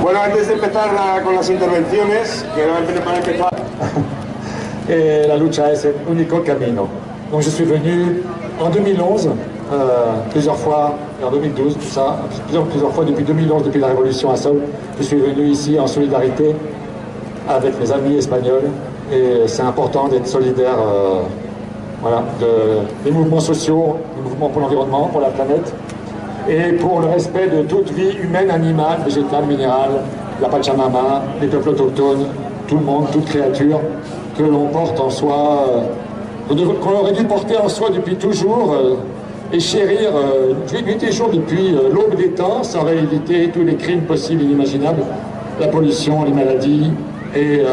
Bueno, antes de empezar con las intervenciones, para empezar... La lucha es el único camino. Donc je suis venu en 2011, plusieurs fois, en 2012, tout ça, plusieurs fois depuis 2011, depuis la révolution à Sceaux. Je suis venu ici en solidarité avec mes amis espagnols et c'est important d'être solidaire voilà, des mouvements sociaux, des mouvements pour l'environnement, pour la planète et pour le respect de toute vie humaine, animale, végétale, minérale, la Pachamama, les peuples autochtones, tout le monde, toute créature que l'on porte en soi, qu'on aurait dû porter en soi depuis toujours et chérir nuit et jour depuis l'aube des temps, ça aurait évité tous les crimes possibles et inimaginables, la pollution, les maladies et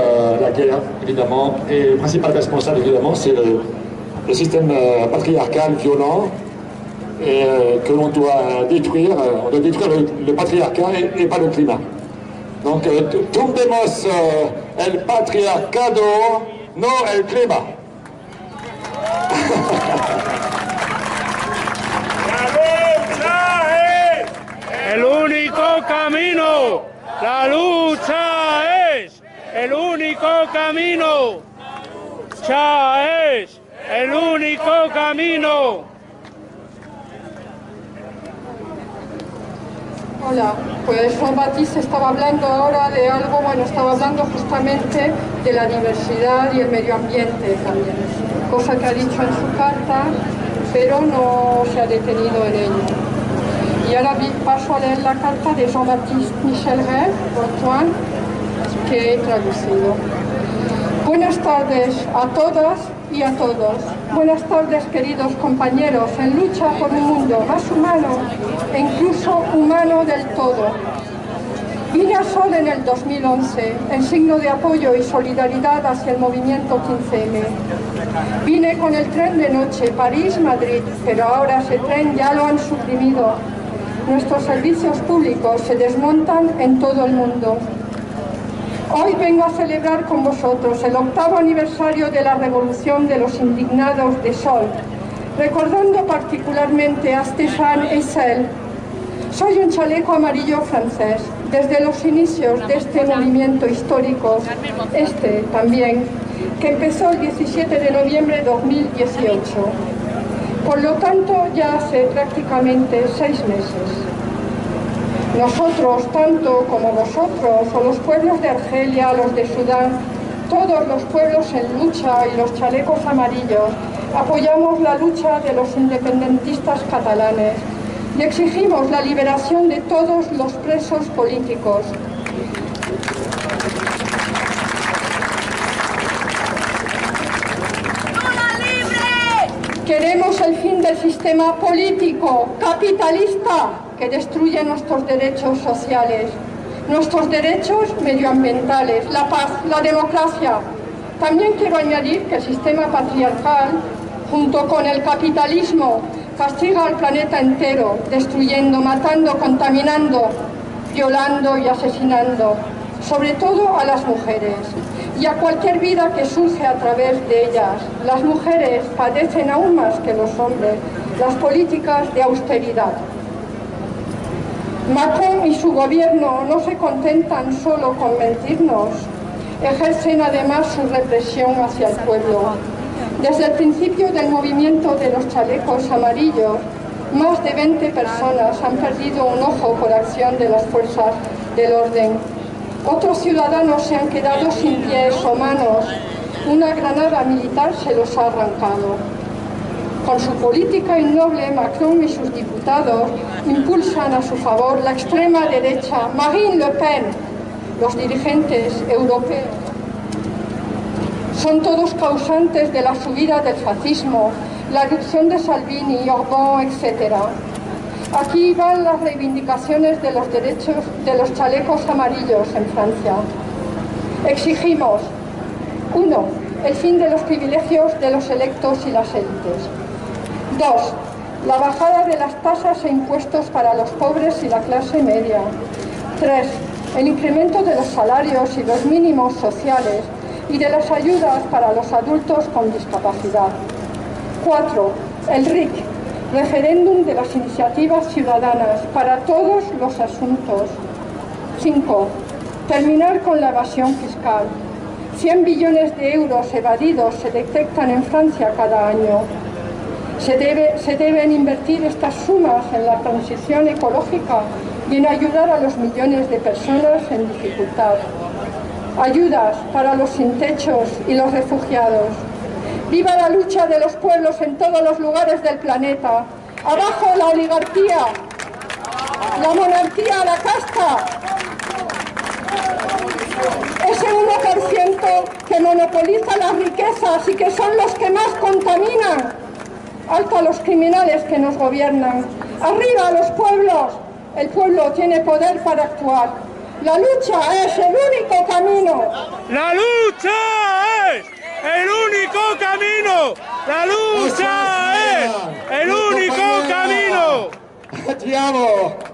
la guerre, évidemment. Et le principal responsable, évidemment, c'est le système patriarcal violent et que l'on doit détruire. On doit détruire le patriarcat et pas le climat. Donc, tumbemos el patriarcado, no el clima. La lucha es el único camino. La lucha es el único camino. Lucha es el único camino. Hola, pues Jean-Baptiste estaba hablando ahora de algo, bueno, estaba hablando justamente de la diversidad y el medio ambiente también, cosa que ha dicho en su carta, pero no se ha detenido en ello. Y ahora paso a leer la carta de Jean-Baptiste Michel Rey, que he traducido. Buenas tardes a todas y a todos. Buenas tardes, queridos compañeros, en lucha por un mundo más humano e incluso humano del todo. Vine a Sol en el 2011, en signo de apoyo y solidaridad hacia el movimiento 15M. Vine con el tren de noche París-Madrid, pero ahora ese tren ya lo han suprimido. Nuestros servicios públicos se desmontan en todo el mundo. Hoy vengo a celebrar con vosotros el 8º aniversario de la Revolución de los Indignados de Sol, recordando particularmente a Stéphane Hessel. Soy un chaleco amarillo francés. Desde los inicios de este movimiento histórico, este también, que empezó el 17 de noviembre de 2018. Por lo tanto, ya hace prácticamente 6 meses. Nosotros, tanto como vosotros, o los pueblos de Argelia, los de Sudán, todos los pueblos en lucha y los chalecos amarillos, apoyamos la lucha de los independentistas catalanes y exigimos la liberación de todos los presos políticos. Queremos el fin del sistema político, capitalista, que destruye nuestros derechos sociales, nuestros derechos medioambientales, la paz, la democracia. También quiero añadir que el sistema patriarcal, junto con el capitalismo, castiga al planeta entero, destruyendo, matando, contaminando, violando y asesinando, sobre todo a las mujeres y a cualquier vida que surge a través de ellas. Las mujeres padecen aún más que los hombres las políticas de austeridad. Macron y su gobierno no se contentan solo con mentirnos, ejercen además su represión hacia el pueblo. Desde el principio del movimiento de los chalecos amarillos, más de 20 personas han perdido un ojo por acción de las fuerzas del orden. Otros ciudadanos se han quedado sin pies o manos. Una granada militar se los ha arrancado. Con su política innoble, Macron y sus diputados impulsan a su favor la extrema derecha, Marine Le Pen, los dirigentes europeos. Son todos causantes de la subida del fascismo, la erupción de Salvini, Orbán, etc. Aquí van las reivindicaciones de los derechos de los chalecos amarillos en Francia. Exigimos, 1. El fin de los privilegios de los electos y las élites. 2. La bajada de las tasas e impuestos para los pobres y la clase media. 3. El incremento de los salarios y los mínimos sociales y de las ayudas para los adultos con discapacidad. 4. El RIC, referéndum de las iniciativas ciudadanas para todos los asuntos. 5. Terminar con la evasión fiscal. 100 billones de euros evadidos se detectan en Francia cada año. Se deben invertir estas sumas en la transición ecológica y en ayudar a los millones de personas en dificultad. Ayudas para los sin techos y los refugiados. ¡Viva la lucha de los pueblos en todos los lugares del planeta! ¡Abajo la oligarquía! ¡La monarquía, la casta! Ese 1% que monopoliza las riquezas y que son los que más contaminan. ¡Alto a los criminales que nos gobiernan! ¡Arriba a los pueblos! El pueblo tiene poder para actuar. La lucha es el único camino. ¡La lucha es el único camino! ¡La lucha es el único camino! Ti amo!